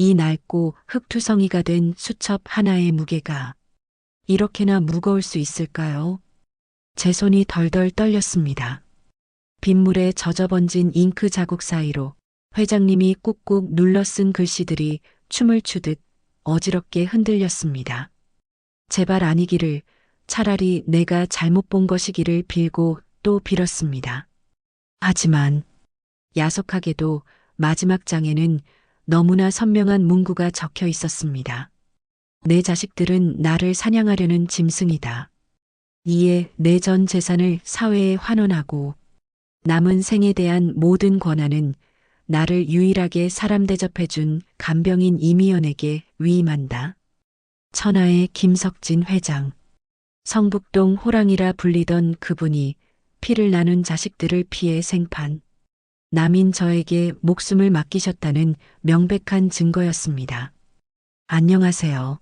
이 낡고 흙투성이가 된 수첩 하나의 무게가 이렇게나 무거울 수 있을까요? 제 손이 덜덜 떨렸습니다. 빗물에 젖어번진 잉크 자국 사이로 회장님이 꾹꾹 눌러 쓴 글씨들이 춤을 추듯 어지럽게 흔들렸습니다. 제발 아니기를, 차라리 내가 잘못 본 것이기를 빌고 또 빌었습니다. 하지만 야속하게도 마지막 장에는 너무나 선명한 문구가 적혀 있었습니다. 내 자식들은 나를 사냥하려는 짐승이다. 이에 내 전 재산을 사회에 환원하고 남은 생에 대한 모든 권한은 나를 유일하게 사람 대접해준 간병인 이미연에게 위임한다. 천하의 김석진 회장. 성북동 호랑이라 불리던 그분이 피를 나눈 자식들을 피해 생판. 남인 저에게 목숨을 맡기셨다는 명백한 증거였습니다. 안녕하세요.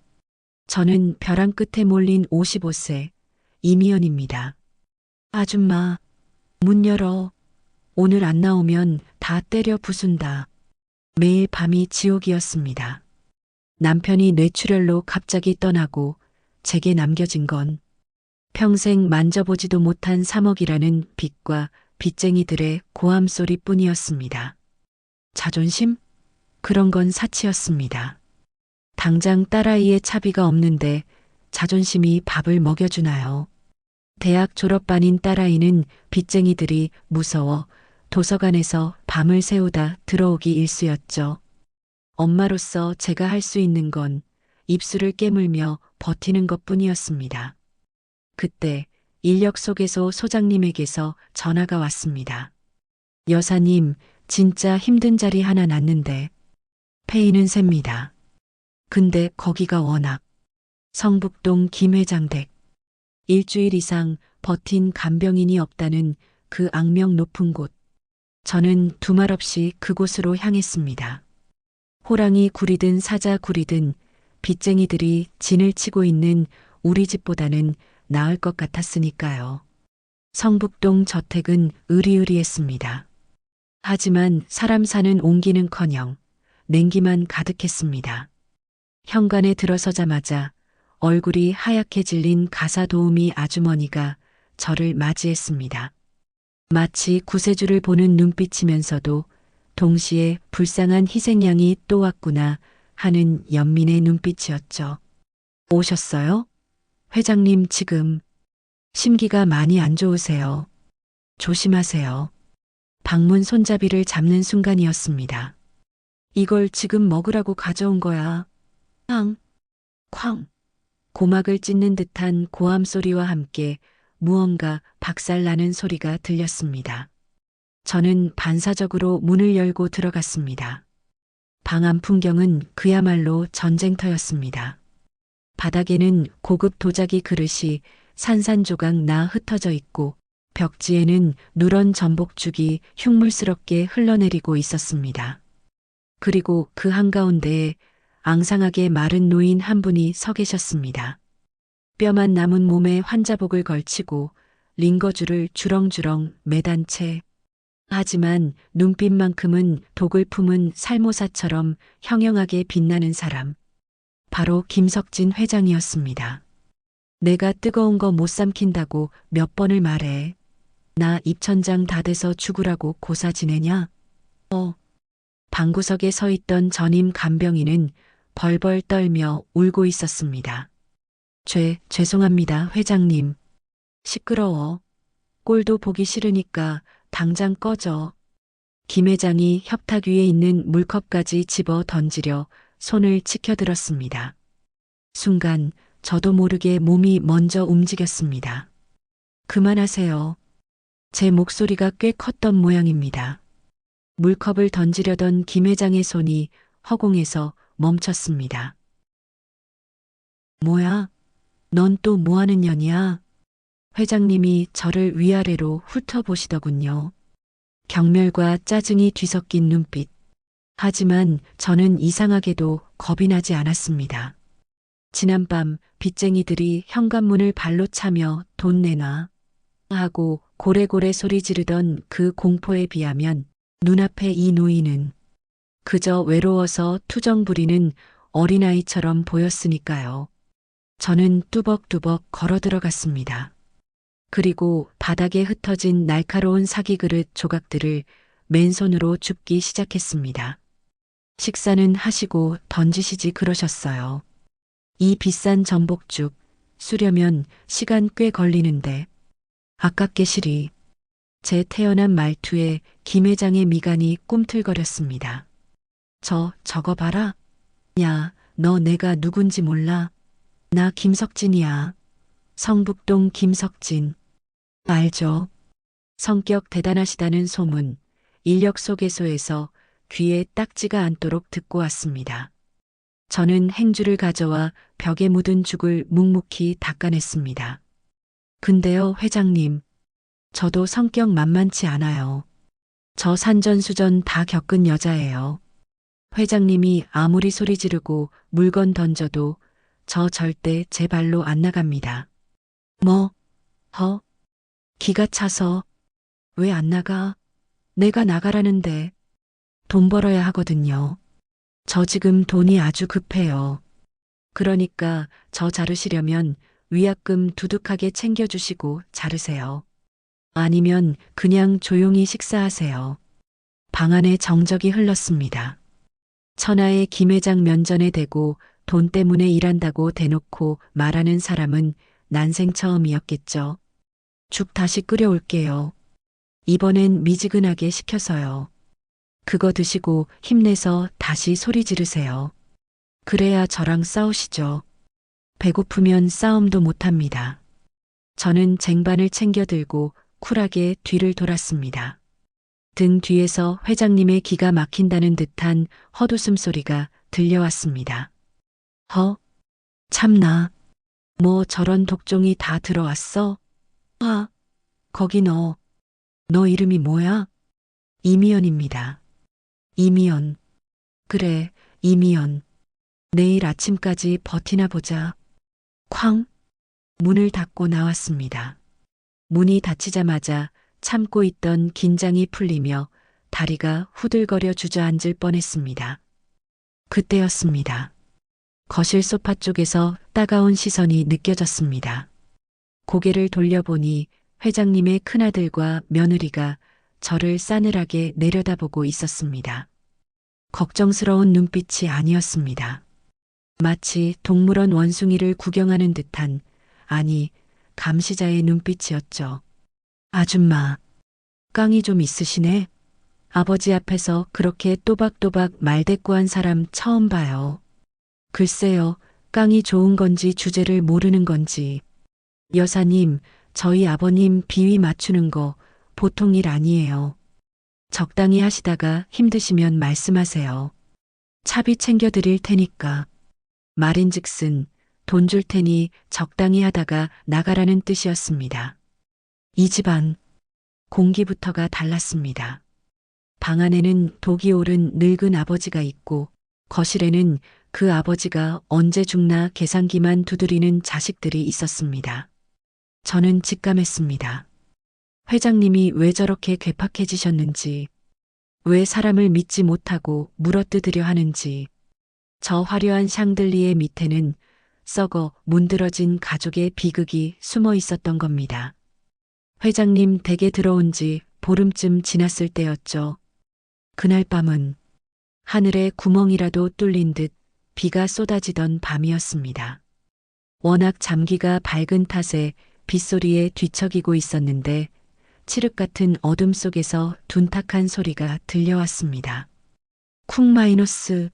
저는 벼랑 끝에 몰린 55세 이미연입니다. 아줌마, 문 열어. 오늘 안 나오면 다 때려 부순다. 매일 밤이 지옥이었습니다. 남편이 뇌출혈로 갑자기 떠나고 제게 남겨진 건 평생 만져보지도 못한 3억이라는 빚과 빚쟁이들의 고함 소리뿐이었습니다. 자존심? 그런 건 사치였습니다. 당장 딸아이의 차비가 없는데 자존심이 밥을 먹여주나요? 대학 졸업반인 딸아이는 빚쟁이들이 무서워 도서관에서 밤을 새우다 들어오기 일쑤였죠. 엄마로서 제가 할 수 있는 건 입술을 깨물며 버티는 것뿐이었습니다. 그때 인력소개소 소장님에게서 전화가 왔습니다. 여사님, 진짜 힘든 자리 하나 났는데 페이는 셉니다. 근데 거기가 워낙 성북동 김 회장 댁. 일주일 이상 버틴 간병인이 없다는 그 악명 높은 곳. 저는 두말 없이 그곳으로 향했습니다. 호랑이 구리든 사자 구리든 빚쟁이들이 진을 치고 있는 우리 집보다는 나을 것 같았으니까요. 성북동 저택은 으리으리했습니다. 하지만 사람 사는 온기는커녕 냉기만 가득했습니다. 현관에 들어서자마자 얼굴이 하얗게 질린 가사 도우미 아주머니가 저를 맞이했습니다. 마치 구세주를 보는 눈빛이면서도 동시에 불쌍한 희생양이 또 왔구나 하는 연민의 눈빛이었죠. 오셨어요? 회장님 지금 심기가 많이 안 좋으세요. 조심하세요. 방문 손잡이를 잡는 순간이었습니다. 이걸 지금 먹으라고 가져온 거야. 쾅, 쾅. 고막을 찢는 듯한 고함 소리와 함께 무언가 박살나는 소리가 들렸습니다. 저는 반사적으로 문을 열고 들어갔습니다. 방 안 풍경은 그야말로 전쟁터였습니다. 바닥에는 고급 도자기 그릇이 산산조각 나 흩어져 있고 벽지에는 누런 전복죽이 흉물스럽게 흘러내리고 있었습니다. 그리고 그 한가운데에 앙상하게 마른 노인 한 분이 서 계셨습니다. 뼈만 남은 몸에 환자복을 걸치고 링거줄을 주렁주렁 매단 채 하지만 눈빛만큼은 독을 품은 살모사처럼 형형하게 빛나는 사람. 바로 김석진 회장이었습니다. 내가 뜨거운 거 못 삼킨다고 몇 번을 말해. 나 입천장 다 돼서 죽으라고 고사 지내냐? 방구석에 서 있던 전임 간병인은 벌벌 떨며 울고 있었습니다. 죄송합니다, 회장님. 시끄러워. 꼴도 보기 싫으니까 당장 꺼져. 김 회장이 협탁 위에 있는 물컵까지 집어 던지려 손을 치켜들었습니다. 순간 저도 모르게 몸이 먼저 움직였습니다. 그만하세요. 제 목소리가 꽤 컸던 모양입니다. 물컵을 던지려던 김 회장의 손이 허공에서 멈췄습니다. 뭐야? 넌 또 뭐하는 년이야? 회장님이 저를 위아래로 훑어보시더군요. 경멸과 짜증이 뒤섞인 눈빛. 하지만 저는 이상하게도 겁이 나지 않았습니다. 지난밤 빚쟁이들이 현관문을 발로 차며 돈 내놔 하고 고래고래 소리 지르던 그 공포에 비하면 눈앞의 이 노인은 그저 외로워서 투정 부리는 어린아이처럼 보였으니까요. 저는 뚜벅뚜벅 걸어 들어갔습니다. 그리고 바닥에 흩어진 날카로운 사기그릇 조각들을 맨손으로 줍기 시작했습니다. 식사는 하시고 던지시지 그러셨어요. 이 비싼 전복죽 쓰려면 시간 꽤 걸리는데 아깝게 시리. 제 태연한 말투에 김 회장의 미간이 꿈틀거렸습니다. 저거 봐라. 야, 너 내가 누군지 몰라? 나 김석진이야. 성북동 김석진. 알죠? 성격 대단하시다는 소문, 인력 소개소에서 귀에 딱지가 않도록 듣고 왔습니다. 저는 행주를 가져와 벽에 묻은 죽을 묵묵히 닦아냈습니다. 근데요, 회장님. 저도 성격 만만치 않아요. 저 산전수전 다 겪은 여자예요. 회장님이 아무리 소리 지르고 물건 던져도 저 절대 제 발로 안 나갑니다. 뭐? 기가 차서 왜 안 나가? 내가 나가라는데 돈 벌어야 하거든요. 저 지금 돈이 아주 급해요. 그러니까 저 자르시려면 위약금 두둑하게 챙겨주시고 자르세요. 아니면 그냥 조용히 식사하세요. 방 안에 정적이 흘렀습니다. 천하의 김 회장 면전에 대고 돈 때문에 일한다고 대놓고 말하는 사람은 난생 처음이었겠죠. 죽 다시 끓여올게요. 이번엔 미지근하게 식혀서요. 그거 드시고 힘내서 다시 소리 지르세요. 그래야 저랑 싸우시죠. 배고프면 싸움도 못합니다. 저는 쟁반을 챙겨 들고 쿨하게 뒤를 돌았습니다. 등 뒤에서 회장님의 기가 막힌다는 듯한 헛웃음 소리가 들려왔습니다. 참나. 뭐 저런 독종이 다 들어왔어? 거기 너 이름이 뭐야? 이미연입니다. 이미연. 그래, 이미연. 내일 아침까지 버티나 보자. 쾅! 문을 닫고 나왔습니다. 문이 닫히자마자 참고 있던 긴장이 풀리며 다리가 후들거려 주저앉을 뻔했습니다. 그때였습니다. 거실 소파 쪽에서 따가운 시선이 느껴졌습니다. 고개를 돌려보니 회장님의 큰아들과 며느리가 저를 싸늘하게 내려다보고 있었습니다. 걱정스러운 눈빛이 아니었습니다. 마치 동물원 원숭이를 구경하는 듯한, 아니, 감시자의 눈빛이었죠. 아줌마, 깡이 좀 있으시네. 아버지 앞에서 그렇게 또박또박 말대꾸한 사람 처음 봐요. 글쎄요, 깡이 좋은 건지 주제를 모르는 건지. 여사님, 저희 아버님 비위 맞추는 거 보통 일 아니에요. 적당히 하시다가 힘드시면 말씀하세요. 차비 챙겨드릴 테니까. 말인즉슨 돈 줄 테니 적당히 하다가 나가라는 뜻이었습니다. 이 집안 공기부터가 달랐습니다. 방 안에는 독이 오른 늙은 아버지가 있고 거실에는 그 아버지가 언제 죽나 계산기만 두드리는 자식들이 있었습니다. 저는 직감했습니다. 회장님이 왜 저렇게 괴팍해지셨는지, 왜 사람을 믿지 못하고 물어뜯으려 하는지, 저 화려한 샹들리에 밑에는 썩어 문드러진 가족의 비극이 숨어 있었던 겁니다. 회장님 댁에 들어온 지 보름쯤 지났을 때였죠. 그날 밤은 하늘에 구멍이라도 뚫린 듯 비가 쏟아지던 밤이었습니다. 워낙 잠기가 밝은 탓에 빗소리에 뒤척이고 있었는데 칠흑 같은 어둠 속에서 둔탁한 소리가 들려왔습니다. 쿵 마이너스.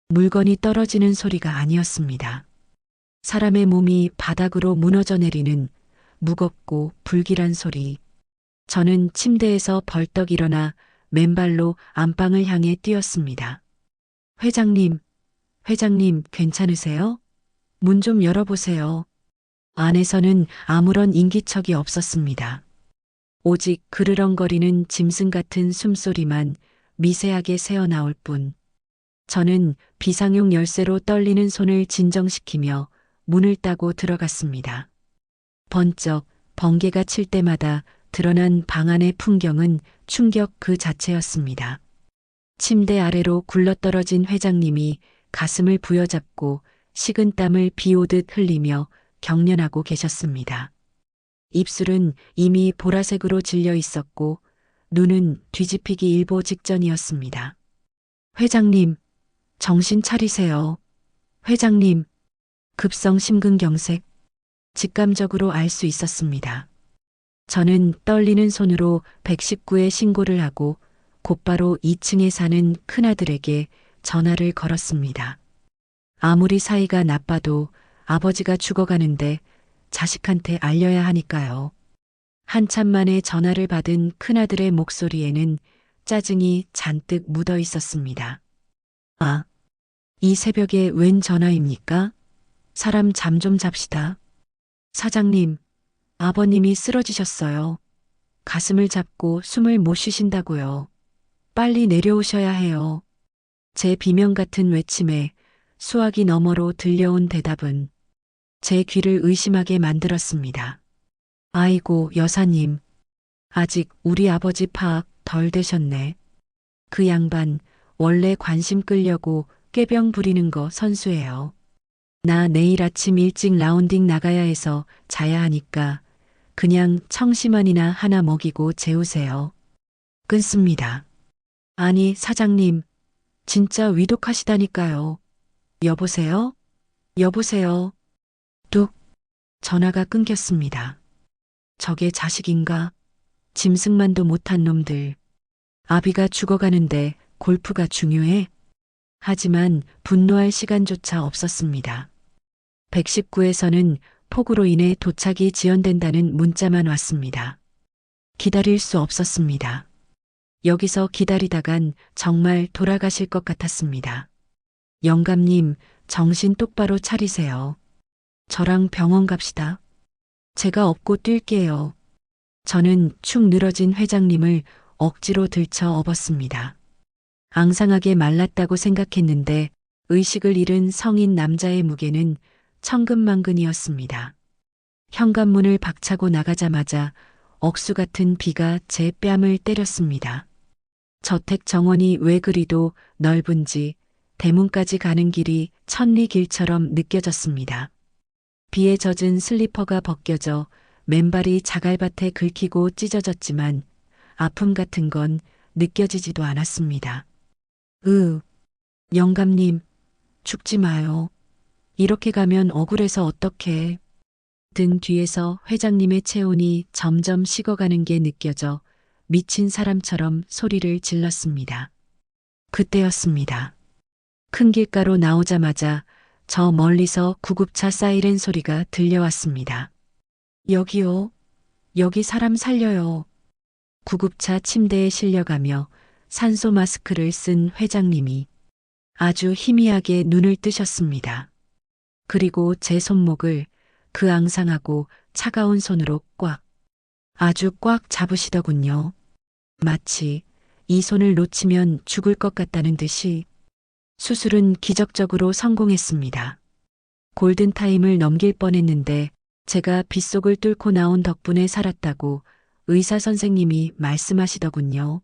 물건이 떨어지는 소리가 아니었습니다. 사람의 몸이 바닥으로 무너져 내리는 무겁고 불길한 소리. 저는 침대에서 벌떡 일어나 맨발로 안방을 향해 뛰었습니다. 회장님 괜찮으세요? 문 좀 열어보세요. 안에서는 아무런 인기척이 없었습니다. 오직 그르렁거리는 짐승 같은 숨소리만 미세하게 새어나올 뿐. 저는 비상용 열쇠로 떨리는 손을 진정시키며 문을 따고 들어갔습니다. 번쩍 번개가 칠 때마다 드러난 방 안의 풍경은 충격 그 자체였습니다. 침대 아래로 굴러떨어진 회장님이 가슴을 부여잡고 식은땀을 비오듯 흘리며 경련하고 계셨습니다. 입술은 이미 보라색으로 질려 있었고 눈은 뒤집히기 일보 직전이었습니다. 회장님, 정신 차리세요. 회장님, 급성 심근경색, 직감적으로 알 수 있었습니다. 저는 떨리는 손으로 119에 신고를 하고 곧바로 2층에 사는 큰아들에게 전화를 걸었습니다. 아무리 사이가 나빠도 아버지가 죽어가는데 자식한테 알려야 하니까요. 한참 만에 전화를 받은 큰아들의 목소리에는 짜증이 잔뜩 묻어 있었습니다. 아, 이 새벽에 웬 전화입니까? 사람 잠 좀 잡시다. 사장님, 아버님이 쓰러지셨어요. 가슴을 잡고 숨을 못 쉬신다고요. 빨리 내려오셔야 해요. 제 비명 같은 외침에 수화기 너머로 들려온 대답은 제 귀를 의심하게 만들었습니다. 아이고, 여사님. 아직 우리 아버지 파악 덜 되셨네. 그 양반 원래 관심 끌려고 꾀병 부리는 거 선수예요. 나 내일 아침 일찍 라운딩 나가야 해서 자야 하니까 그냥 청심환이나 하나 먹이고 재우세요. 끊습니다. 아니, 사장님, 진짜 위독하시다니까요. 여보세요? 여보세요? 뚝, 전화가 끊겼습니다. 저게 자식인가? 짐승만도 못한 놈들. 아비가 죽어가는데 골프가 중요해? 하지만 분노할 시간조차 없었습니다. 119에서는 폭우로 인해 도착이 지연된다는 문자만 왔습니다. 기다릴 수 없었습니다. 여기서 기다리다간 정말 돌아가실 것 같았습니다. 영감님, 정신 똑바로 차리세요. 저랑 병원 갑시다. 제가 업고 뛸게요. 저는 축 늘어진 회장님을 억지로 들쳐 업었습니다. 앙상하게 말랐다고 생각했는데 의식을 잃은 성인 남자의 무게는 천근만근이었습니다. 현관문을 박차고 나가자마자 억수 같은 비가 제 뺨을 때렸습니다. 저택 정원이 왜 그리도 넓은지 대문까지 가는 길이 천리 길처럼 느껴졌습니다. 비에 젖은 슬리퍼가 벗겨져 맨발이 자갈밭에 긁히고 찢어졌지만 아픔 같은 건 느껴지지도 않았습니다. 영감님, 죽지 마요. 이렇게 가면 억울해서 어떡해. 등 뒤에서 회장님의 체온이 점점 식어가는 게 느껴져 미친 사람처럼 소리를 질렀습니다. 그때였습니다. 큰 길가로 나오자마자 저 멀리서 구급차 사이렌 소리가 들려왔습니다. 여기요. 여기 사람 살려요. 구급차 침대에 실려가며 산소 마스크를 쓴 회장님이 아주 희미하게 눈을 뜨셨습니다. 그리고 제 손목을 그 앙상하고 차가운 손으로 아주 꽉 잡으시더군요. 마치 이 손을 놓치면 죽을 것 같다는 듯이. 수술은 기적적으로 성공했습니다. 골든타임을 넘길 뻔했는데 제가 빗속을 뚫고 나온 덕분에 살았다고 의사 선생님이 말씀하시더군요.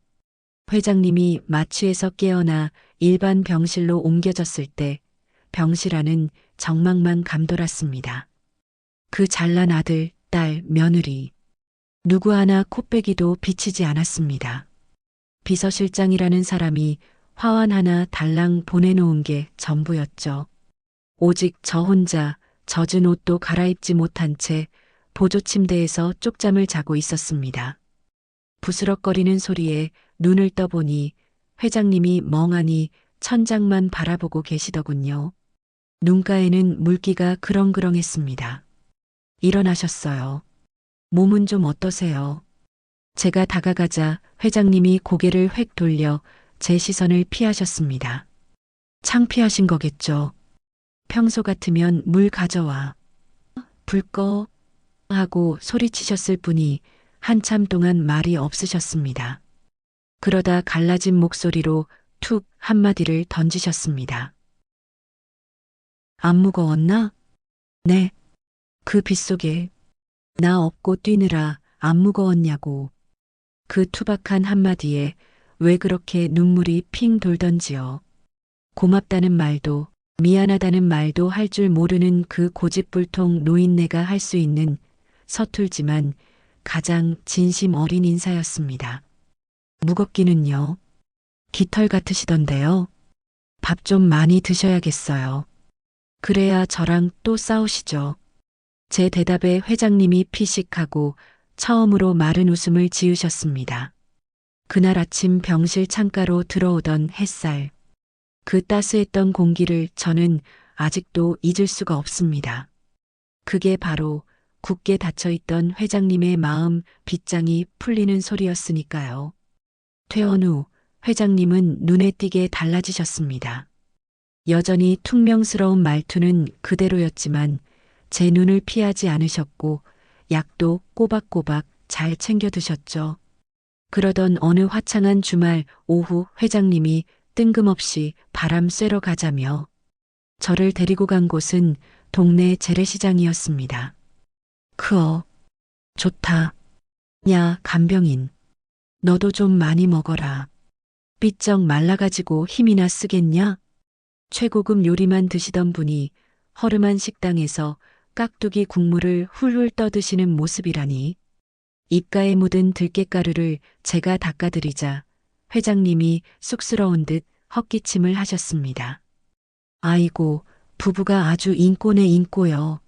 회장님이 마취에서 깨어나 일반 병실로 옮겨졌을 때 병실 안은 정막만 감돌았습니다. 그 잘난 아들, 딸, 며느리. 누구 하나 코빼기도 비치지 않았습니다. 비서실장이라는 사람이 화환 하나 달랑 보내놓은 게 전부였죠. 오직 저 혼자 젖은 옷도 갈아입지 못한 채 보조 침대에서 쪽잠을 자고 있었습니다. 부스럭거리는 소리에 눈을 떠보니 회장님이 멍하니 천장만 바라보고 계시더군요. 눈가에는 물기가 그렁그렁했습니다. 일어나셨어요. 몸은 좀 어떠세요? 제가 다가가자 회장님이 고개를 획 돌려 제 시선을 피하셨습니다. 창피하신 거겠죠. 평소 같으면 물 가져와. 불 꺼. 하고 소리치셨을 뿐이 한참 동안 말이 없으셨습니다. 그러다 갈라진 목소리로 툭 한마디를 던지셨습니다. 안 무거웠나? 네. 그 빗속에 나 업고 뛰느라 안 무거웠냐고. 그 투박한 한마디에 왜 그렇게 눈물이 핑 돌던지요. 고맙다는 말도 미안하다는 말도 할 줄 모르는 그 고집불통 노인네가 할 수 있는 서툴지만 가장 진심 어린 인사였습니다. 무겁기는요. 깃털 같으시던데요. 밥 좀 많이 드셔야겠어요. 그래야 저랑 또 싸우시죠. 제 대답에 회장님이 피식하고 처음으로 마른 웃음을 지으셨습니다. 그날 아침 병실 창가로 들어오던 햇살. 그 따스했던 공기를 저는 아직도 잊을 수가 없습니다. 그게 바로 굳게 닫혀있던 회장님의 마음 빗장이 풀리는 소리였으니까요. 퇴원 후 회장님은 눈에 띄게 달라지셨습니다. 여전히 퉁명스러운 말투는 그대로였지만 제 눈을 피하지 않으셨고 약도 꼬박꼬박 잘 챙겨 드셨죠. 그러던 어느 화창한 주말 오후 회장님이 뜬금없이 바람 쐬러 가자며 저를 데리고 간 곳은 동네 재래시장이었습니다. 좋다. 야, 간병인. 너도 좀 많이 먹어라. 삐쩍 말라가지고 힘이나 쓰겠냐? 최고급 요리만 드시던 분이 허름한 식당에서 깍두기 국물을 훌훌 떠드시는 모습이라니. 입가에 묻은 들깨가루를 제가 닦아드리자 회장님이 쑥스러운 듯 헛기침을 하셨습니다. 아이고, 부부가 아주 인꼬네 인꼬여.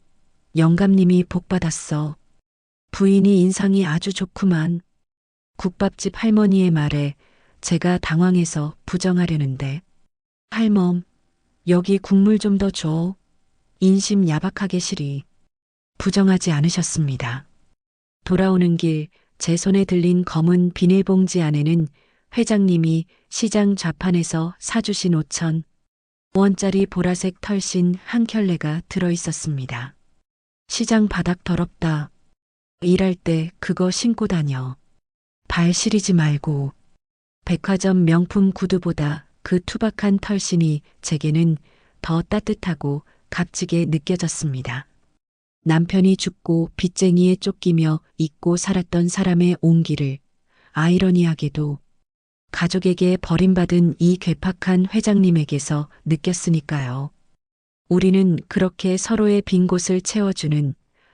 영감님이 복받았어. 부인이 인상이 아주 좋구만. 국밥집 할머니의 말에 제가 당황해서 부정하려는데. 할멈, 여기 국물 좀 더 줘. 인심 야박하게 시리. 부정하지 않으셨습니다. 돌아오는 길 제 손에 들린 검은 비닐봉지 안에는 회장님이 시장 좌판에서 사주신 5,000원짜리 보라색 털신 한 켤레가 들어있었습니다. 시장 바닥 더럽다. 일할 때 그거 신고 다녀. 발 시리지 말고. 백화점 명품 구두보다 그 투박한 털신이 제게는 더 따뜻하고 값지게 느껴졌습니다. 남편이 죽고 빚쟁이에 쫓기며 잊고 살았던 사람의 온기를 아이러니하게도 가족에게 버림받은 이 괴팍한 회장님에게서 느꼈으니까요. 우리는 그렇게 서로의 빈 곳을 채워주는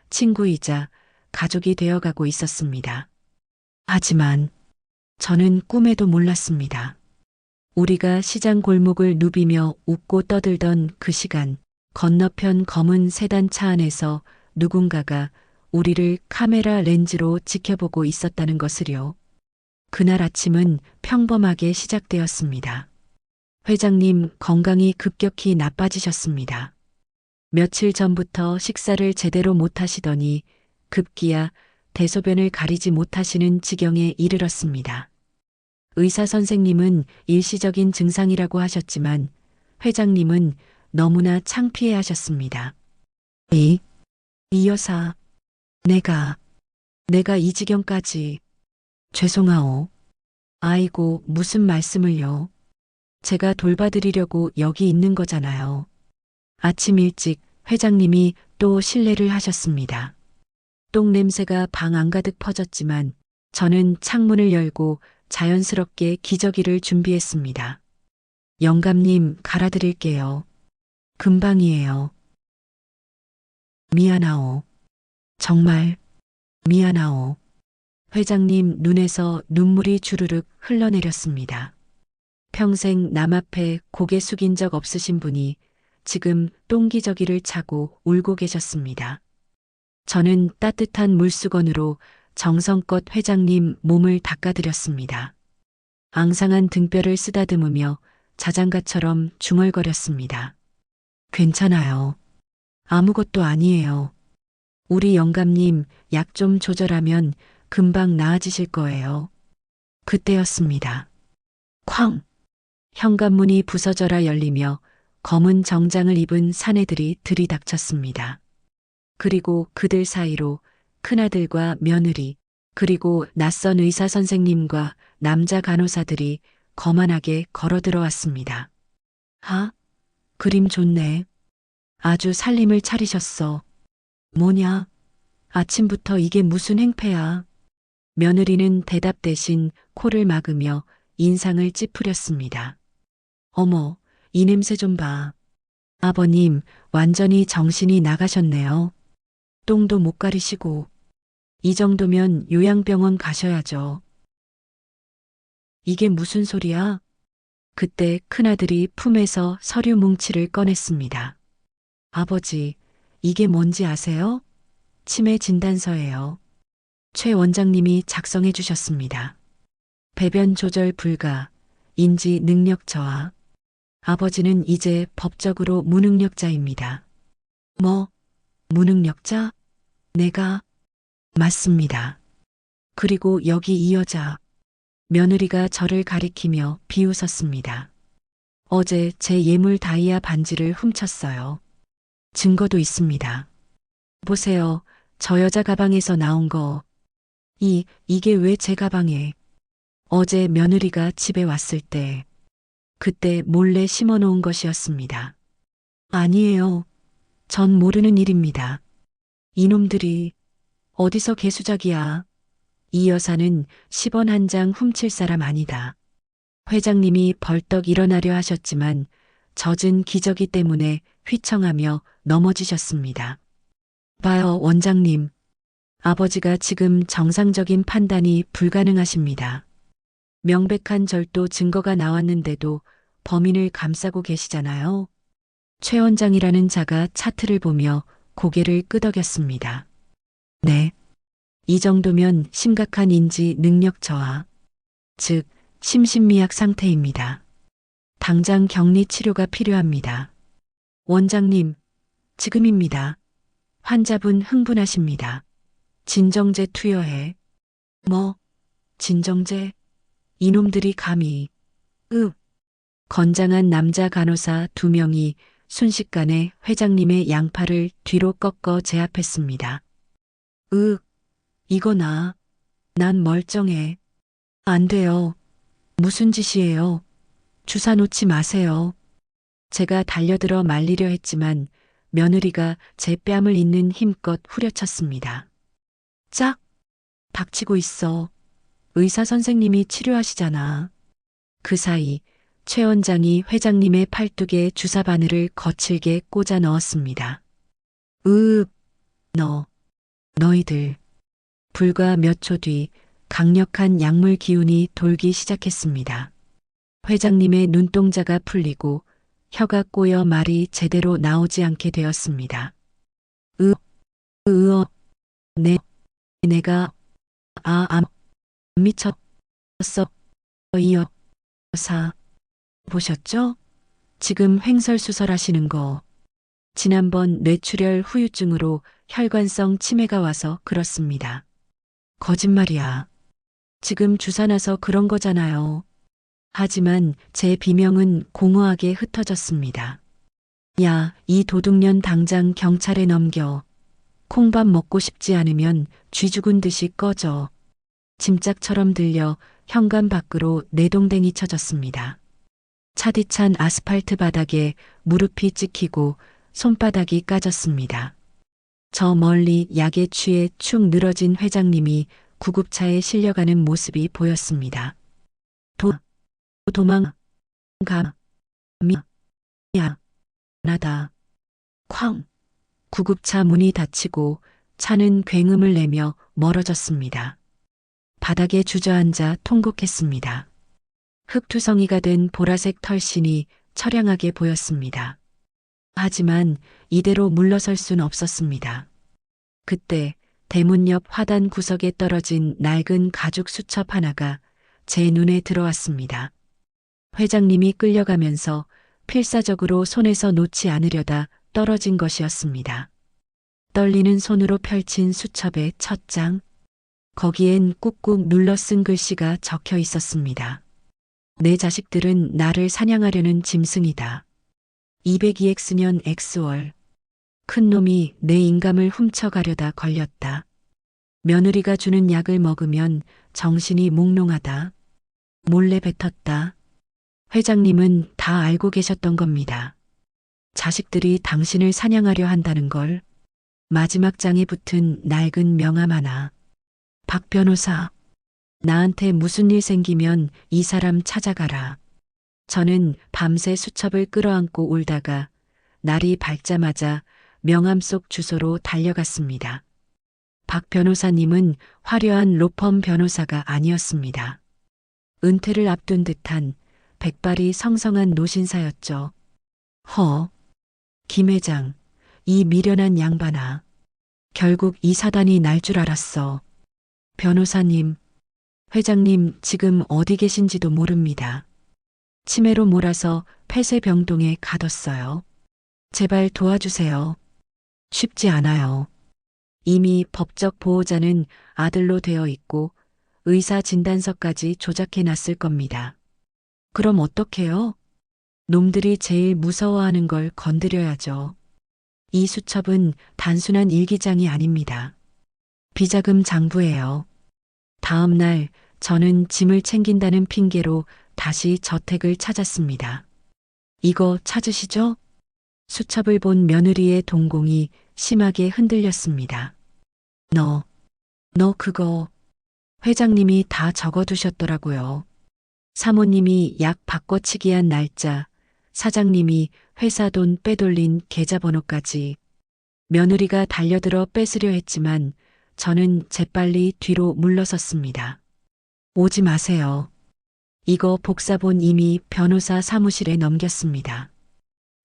친구이자 가족이 되어가고 있었습니다. 하지만 저는 꿈에도 몰랐습니다. 우리가 시장 골목을 누비며 웃고 떠들던 그 시간, 건너편 검은 세단 차 안에서 누군가가 우리를 카메라 렌즈로 지켜보고 있었다는 것을요. 그날 아침은 평범하게 시작되었습니다. 회장님 건강이 급격히 나빠지셨습니다. 며칠 전부터 식사를 제대로 못하시더니 급기야 대소변을 가리지 못하시는 지경에 이르렀습니다. 의사 선생님은 일시적인 증상이라고 하셨지만 회장님은 너무나 창피해 하셨습니다. 이 여사, 내가 이 지경까지. 죄송하오. 아이고, 무슨 말씀을요. 제가 돌봐드리려고 여기 있는 거잖아요. 아침 일찍 회장님이 또 실례를 하셨습니다. 똥 냄새가 방 안가득 퍼졌지만 저는 창문을 열고 자연스럽게 기저귀를 준비했습니다. 영감님 갈아드릴게요. 금방이에요. 미안하오. 정말 미안하오. 회장님 눈에서 눈물이 주르륵 흘러내렸습니다. 평생 남 앞에 고개 숙인 적 없으신 분이 지금 똥기저귀를 차고 울고 계셨습니다. 저는 따뜻한 물수건으로 정성껏 회장님 몸을 닦아드렸습니다. 앙상한 등뼈를 쓰다듬으며 자장가처럼 중얼거렸습니다. 괜찮아요. 아무것도 아니에요. 우리 영감님 약 좀 조절하면 금방 나아지실 거예요. 그때였습니다. 쾅! 현관문이 부서져라 열리며 검은 정장을 입은 사내들이 들이닥쳤습니다. 그리고 그들 사이로 큰아들과 며느리, 그리고 낯선 의사 선생님과 남자 간호사들이 거만하게 걸어 들어왔습니다. 그림 좋네. 아주 살림을 차리셨어. 뭐냐? 아침부터 이게 무슨 행패야? 며느리는 대답 대신 코를 막으며 인상을 찌푸렸습니다. 어머, 이 냄새 좀 봐. 아버님, 완전히 정신이 나가셨네요. 똥도 못 가리시고. 이 정도면 요양병원 가셔야죠. 이게 무슨 소리야? 그때 큰아들이 품에서 서류 뭉치를 꺼냈습니다. 아버지, 이게 뭔지 아세요? 치매 진단서예요. 최 원장님이 작성해 주셨습니다. 배변 조절 불가, 인지 능력 저하. 아버지는 이제 법적으로 무능력자입니다. 뭐, 무능력자? 내가? 맞습니다. 그리고 여기 이 여자. 며느리가 저를 가리키며 비웃었습니다. 어제 제 예물 다이아 반지를 훔쳤어요. 증거도 있습니다. 보세요. 저 여자 가방에서 나온 거. 이게 왜 제 가방에? 어제 며느리가 집에 왔을 때, 그때 몰래 심어 놓은 것이었습니다. 아니에요. 전 모르는 일입니다. 이놈들이 어디서 개수작이야. 이 여사는 10원 한 장 훔칠 사람 아니다. 회장님이 벌떡 일어나려 하셨지만 젖은 기저귀 때문에 휘청하며 넘어지셨습니다. 봐요, 원장님. 아버지가 지금 정상적인 판단이 불가능하십니다. 명백한 절도 증거가 나왔는데도 범인을 감싸고 계시잖아요. 최 원장이라는 자가 차트를 보며 고개를 끄덕였습니다. 네. 이 정도면 심각한 인지 능력 저하, 즉 심신미약 상태입니다. 당장 격리 치료가 필요합니다. 원장님, 지금입니다. 환자분 흥분하십니다. 진정제 투여해. 뭐, 진정제? 이놈들이 감히. 건장한 남자 간호사 2명이 순식간에 회장님의 양팔을 뒤로 꺾어 제압했습니다. 이거 난 멀쩡해. 안 돼요. 무슨 짓이에요? 주사 놓지 마세요. 제가 달려들어 말리려 했지만 며느리가 제 뺨을 잇는 힘껏 후려쳤습니다. 짝! 닥치고 있어. 의사 선생님이 치료하시잖아. 그 사이 최 원장이 회장님의 팔뚝에 주사 바늘을 거칠게 꽂아 넣었습니다. 너희들. 불과 몇 초 뒤 강력한 약물 기운이 돌기 시작했습니다. 회장님의 눈동자가 풀리고 혀가 꼬여 말이 제대로 나오지 않게 되었습니다. 내가 미쳤어. 이 여사. 보셨죠? 지금 횡설수설하시는 거. 지난번 뇌출혈 후유증으로 혈관성 치매가 와서 그렇습니다. 거짓말이야. 지금 주사 나서 그런 거잖아요. 하지만 제 비명은 공허하게 흩어졌습니다. 야, 이 도둑년 당장 경찰에 넘겨. 콩밥 먹고 싶지 않으면 쥐 죽은 듯이 꺼져. 짐짝처럼 들려 현관 밖으로 내동댕이 쳐졌습니다. 차디찬 아스팔트 바닥에 무릎이 찍히고 손바닥이 까졌습니다. 저 멀리 약에 취해 축 늘어진 회장님이 구급차에 실려가는 모습이 보였습니다. 도망가. 나다. 쾅. 구급차 문이 닫히고 차는 굉음을 내며 멀어졌습니다. 바닥에 주저앉아 통곡했습니다. 흙투성이가 된 보라색 털신이 처량하게 보였습니다. 하지만 이대로 물러설 순 없었습니다. 그때 대문 옆 화단 구석에 떨어진 낡은 가죽 수첩 하나가 제 눈에 들어왔습니다. 회장님이 끌려가면서 필사적으로 손에서 놓지 않으려다 떨어진 것이었습니다. 떨리는 손으로 펼친 수첩의 첫 장. 거기엔 꾹꾹 눌러 쓴 글씨가 적혀 있었습니다. 내 자식들은 나를 사냥하려는 짐승이다. 202X년 X월. 큰 놈이 내 인감을 훔쳐가려다 걸렸다. 며느리가 주는 약을 먹으면 정신이 몽롱하다. 몰래 뱉었다. 회장님은 다 알고 계셨던 겁니다. 자식들이 당신을 사냥하려 한다는 걸. 마지막 장에 붙은 낡은 명함 하나. 박 변호사. 나한테 무슨 일 생기면 이 사람 찾아가라. 저는 밤새 수첩을 끌어안고 울다가 날이 밝자마자 명함 속 주소로 달려갔습니다. 박 변호사님은 화려한 로펌 변호사가 아니었습니다. 은퇴를 앞둔 듯한 백발이 성성한 노신사였죠. 김 회장, 이 미련한 양반아. 결국 이 사단이 날 줄 알았어. 변호사님, 회장님 지금 어디 계신지도 모릅니다. 치매로 몰아서 폐쇄병동에 가뒀어요. 제발 도와주세요. 쉽지 않아요. 이미 법적 보호자는 아들로 되어 있고 의사 진단서까지 조작해 놨을 겁니다. 그럼 어떡해요? 놈들이 제일 무서워하는 걸 건드려야죠. 이 수첩은 단순한 일기장이 아닙니다. 비자금 장부예요. 다음 날 저는 짐을 챙긴다는 핑계로 다시 저택을 찾았습니다. 이거 찾으시죠? 수첩을 본 며느리의 동공이 심하게 흔들렸습니다. 너 그거 회장님이 다 적어두셨더라고요. 사모님이 약 바꿔치기한 날짜, 사장님이 회사 돈 빼돌린 계좌번호까지. 며느리가 달려들어 뺏으려 했지만 저는 재빨리 뒤로 물러섰습니다. 오지 마세요. 이거 복사본 이미 변호사 사무실에 넘겼습니다.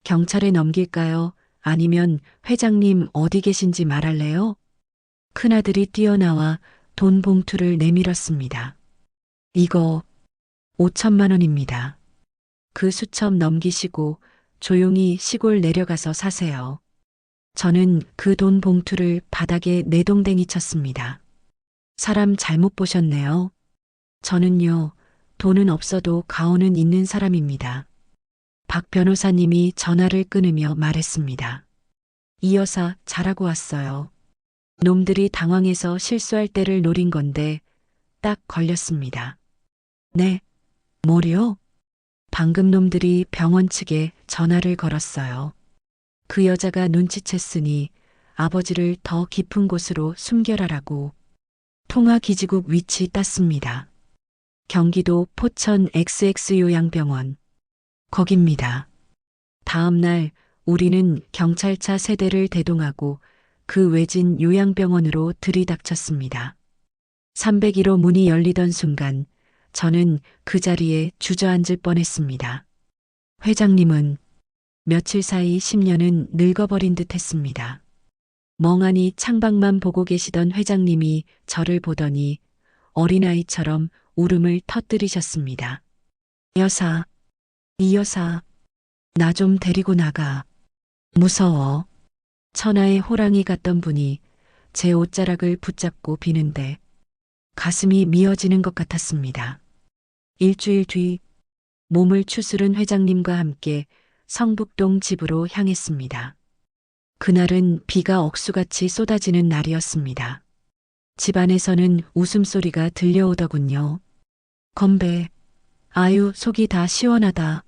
경찰에 넘길까요? 아니면 회장님 어디 계신지 말할래요? 큰아들이 뛰어나와 돈 봉투를 내밀었습니다. 이거 5천만 원입니다. 그 수첩 넘기시고 조용히 시골 내려가서 사세요. 저는 그 돈 봉투를 바닥에 내동댕이 쳤습니다. 사람 잘못 보셨네요. 저는요, 돈은 없어도 가오는 있는 사람입니다. 박 변호사님이 전화를 끊으며 말했습니다. 이 여사 잘하고 왔어요. 놈들이 당황해서 실수할 때를 노린 건데 딱 걸렸습니다. 네, 뭐요? 방금 놈들이 병원 측에 전화를 걸었어요. 그 여자가 눈치챘으니 아버지를 더 깊은 곳으로 숨겨라라고. 통화 기지국 위치 땄습니다. 경기도 포천 XX 요양병원. 거깁니다. 다음 날 우리는 경찰차 3대를 대동하고 그 외진 요양병원으로 들이닥쳤습니다. 301호 문이 열리던 순간 저는 그 자리에 주저앉을 뻔했습니다. 회장님은 며칠 사이 10년은 늙어버린 듯 했습니다. 멍하니 창밖만 보고 계시던 회장님이 저를 보더니 어린아이처럼 울음을 터뜨리셨습니다. 여사, 이 여사, 나 좀 데리고 나가. 무서워. 천하의 호랑이 같던 분이 제 옷자락을 붙잡고 비는데 가슴이 미어지는 것 같았습니다. 일주일 뒤 몸을 추스른 회장님과 함께 성북동 집으로 향했습니다. 그날은 비가 억수같이 쏟아지는 날이었습니다. 집안에서는 웃음소리가 들려오더군요. 건배, 아유 속이 다 시원하다.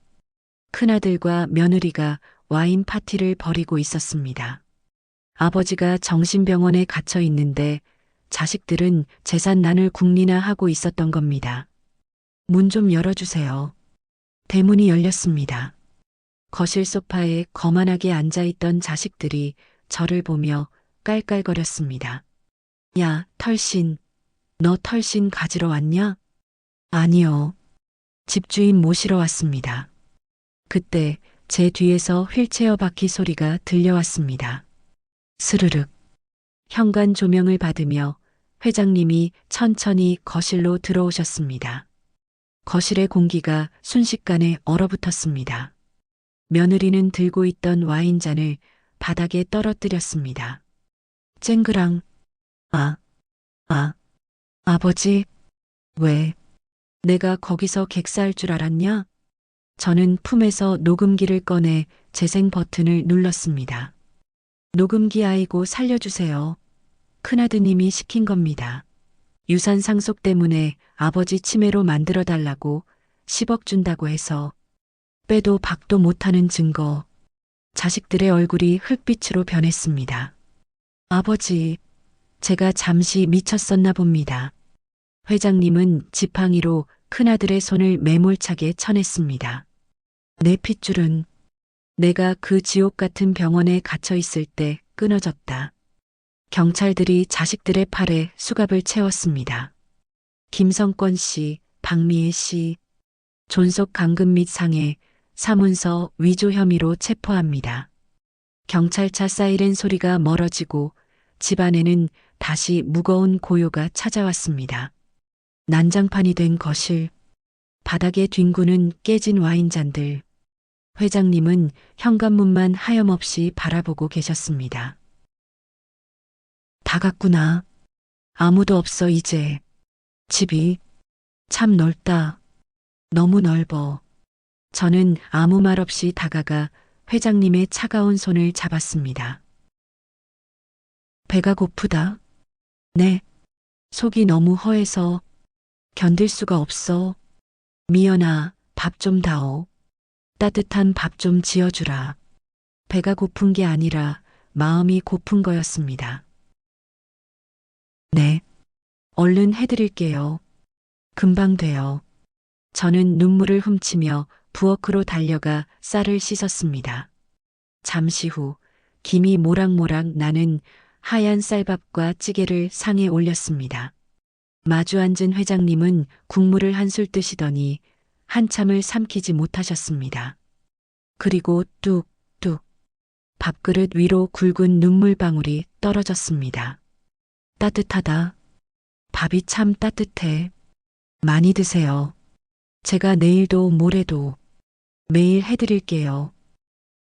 큰아들과 며느리가 와인 파티를 벌이고 있었습니다. 아버지가 정신병원에 갇혀 있는데 자식들은 재산난을 궁리나 하고 있었던 겁니다. 문 좀 열어주세요. 대문이 열렸습니다. 거실 소파에 거만하게 앉아있던 자식들이 저를 보며 깔깔거렸습니다. 야, 털신. 너 털신 가지러 왔냐? 아니요. 집주인 모시러 왔습니다. 그때 제 뒤에서 휠체어 바퀴 소리가 들려왔습니다. 스르륵. 현관 조명을 받으며 회장님이 천천히 거실로 들어오셨습니다. 거실의 공기가 순식간에 얼어붙었습니다. 며느리는 들고 있던 와인잔을 바닥에 떨어뜨렸습니다. 쨍그랑. 아버지, 왜? 내가 거기서 객사할 줄 알았냐? 저는 품에서 녹음기를 꺼내 재생 버튼을 눌렀습니다. 녹음기 아이고 살려주세요. 큰아드님이 시킨 겁니다. 유산 상속 때문에 아버지 치매로 만들어달라고 10억 준다고 해서 빼도 박도 못하는 증거. 자식들의 얼굴이 흙빛으로 변했습니다. 아버지, 제가 잠시 미쳤었나 봅니다. 회장님은 지팡이로 큰아들의 손을 매몰차게 쳐냈습니다. 내 핏줄은 내가 그 지옥 같은 병원에 갇혀 있을 때 끊어졌다. 경찰들이 자식들의 팔에 수갑을 채웠습니다. 김성권 씨, 박미애 씨, 존속 강금 및 상해, 사문서 위조 혐의로 체포합니다. 경찰차 사이렌 소리가 멀어지고 집안에는 다시 무거운 고요가 찾아왔습니다. 난장판이 된 거실, 바닥에 뒹구는 깨진 와인잔들. 회장님은 현관문만 하염없이 바라보고 계셨습니다. 다 갔구나. 아무도 없어 이제. 집이 참 넓다. 너무 넓어. 저는 아무 말 없이 다가가 회장님의 차가운 손을 잡았습니다. 배가 고프다. 네. 속이 너무 허해서 견딜 수가 없어. 미연아, 밥 좀 다오. 따뜻한 밥 좀 지어주라. 배가 고픈 게 아니라 마음이 고픈 거였습니다. 네. 얼른 해드릴게요. 금방 돼요. 저는 눈물을 훔치며 부엌으로 달려가 쌀을 씻었습니다. 잠시 후 김이 모락모락 나는 하얀 쌀밥과 찌개를 상에 올렸습니다. 마주 앉은 회장님은 국물을 한술 뜨시더니 한참을 삼키지 못하셨습니다. 그리고 뚝뚝 밥그릇 위로 굵은 눈물방울이 떨어졌습니다. 따뜻하다. 밥이 참 따뜻해. 많이 드세요. 제가 내일도 모레도 매일 해드릴게요.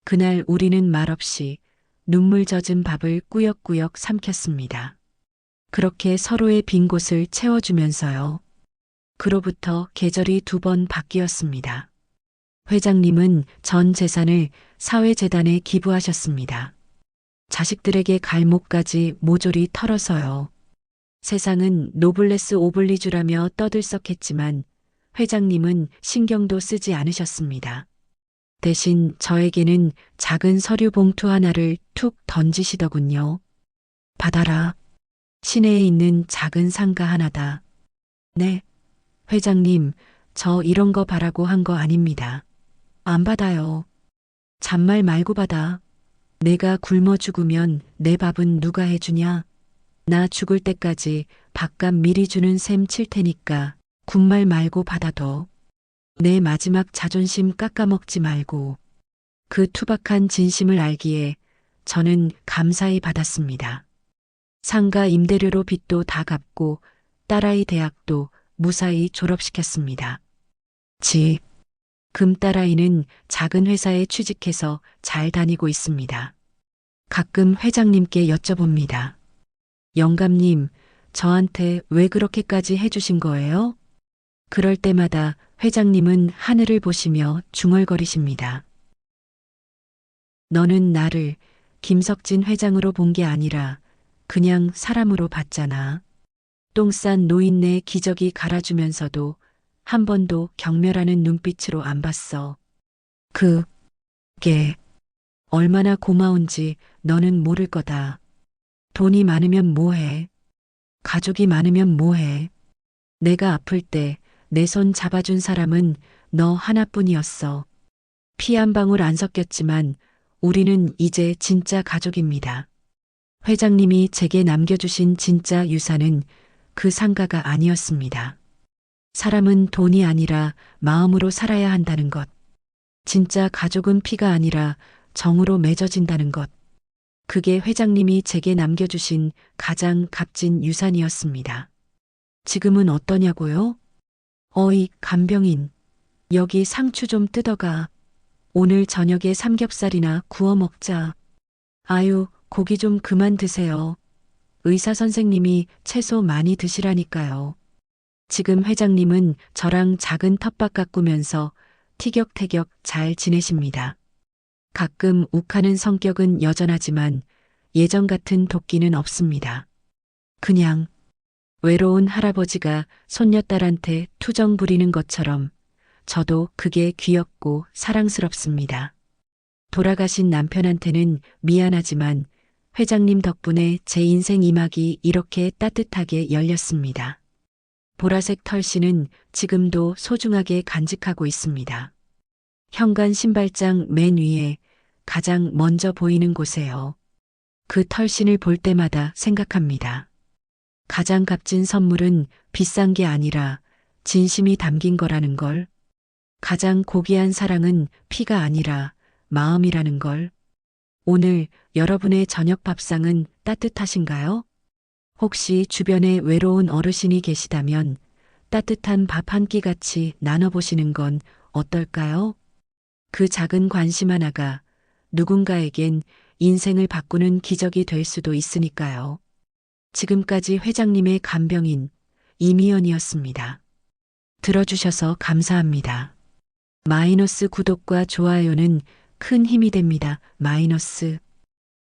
그날 우리는 말없이 눈물 젖은 밥을 꾸역꾸역 삼켰습니다. 그렇게 서로의 빈 곳을 채워주면서요. 그로부터 계절이 2번 바뀌었습니다. 회장님은 전 재산을 사회재단에 기부하셨습니다. 자식들에게 갈목까지 모조리 털어서요. 세상은 노블레스 오블리주라며 떠들썩했지만 회장님은 신경도 쓰지 않으셨습니다. 대신 저에게는 작은 서류 봉투 하나를 툭 던지시더군요. 받아라. 시내에 있는 작은 상가 하나다. 네. 회장님, 저 이런 거 바라고 한 거 아닙니다. 안 받아요. 잔말 말고 받아. 내가 굶어 죽으면 내 밥은 누가 해주냐? 나 죽을 때까지 밥값 미리 주는 셈 칠 테니까 군말 말고 받아둬. 내 마지막 자존심 깎아먹지 말고. 그 투박한 진심을 알기에 저는 감사히 받았습니다. 상가 임대료로 빚도 다 갚고 딸아이 대학도 무사히 졸업시켰습니다. 금 딸아이는 작은 회사에 취직해서 잘 다니고 있습니다. 가끔 회장님께 여쭤봅니다. 영감님, 저한테 왜 그렇게까지 해주신 거예요? 그럴 때마다 회장님은 하늘을 보시며 중얼거리십니다. 너는 나를 김석진 회장으로 본 게 아니라 그냥 사람으로 봤잖아. 똥 싼 노인네 기저귀 갈아주면서도 한 번도 경멸하는 눈빛으로 안 봤어. 그게 얼마나 고마운지 너는 모를 거다. 돈이 많으면 뭐해? 가족이 많으면 뭐해? 내가 아플 때 내 손 잡아준 사람은 너 하나뿐이었어. 피 한 방울 안 섞였지만 우리는 이제 진짜 가족입니다. 회장님이 제게 남겨주신 진짜 유산은 그 상가가 아니었습니다. 사람은 돈이 아니라 마음으로 살아야 한다는 것. 진짜 가족은 피가 아니라 정으로 맺어진다는 것. 그게 회장님이 제게 남겨주신 가장 값진 유산이었습니다. 지금은 어떠냐고요? 어이, 간병인. 여기 상추 좀 뜯어가. 오늘 저녁에 삼겹살이나 구워 먹자. 아유, 고기 좀 그만 드세요. 의사 선생님이 채소 많이 드시라니까요. 지금 회장님은 저랑 작은 텃밭 가꾸면서 티격태격 잘 지내십니다. 가끔 욱하는 성격은 여전하지만 예전 같은 도끼는 없습니다. 그냥 외로운 할아버지가 손녀딸한테 투정 부리는 것처럼 저도 그게 귀엽고 사랑스럽습니다. 돌아가신 남편한테는 미안하지만 회장님 덕분에 제 인생 이막이 이렇게 따뜻하게 열렸습니다. 보라색 털씨는 지금도 소중하게 간직하고 있습니다. 현관 신발장 맨 위에 가장 먼저 보이는 곳에요. 그 털신을 볼 때마다 생각합니다. 가장 값진 선물은 비싼 게 아니라 진심이 담긴 거라는 걸. 가장 고귀한 사랑은 피가 아니라 마음이라는 걸. 오늘 여러분의 저녁 밥상은 따뜻하신가요? 혹시 주변에 외로운 어르신이 계시다면 따뜻한 밥 한 끼 같이 나눠보시는 건 어떨까요? 그 작은 관심 하나가 누군가에겐 인생을 바꾸는 기적이 될 수도 있으니까요. 지금까지 회장님의 간병인 이미연이었습니다. 들어주셔서 감사합니다. 마이너스 구독과 좋아요는 큰 힘이 됩니다. 마이너스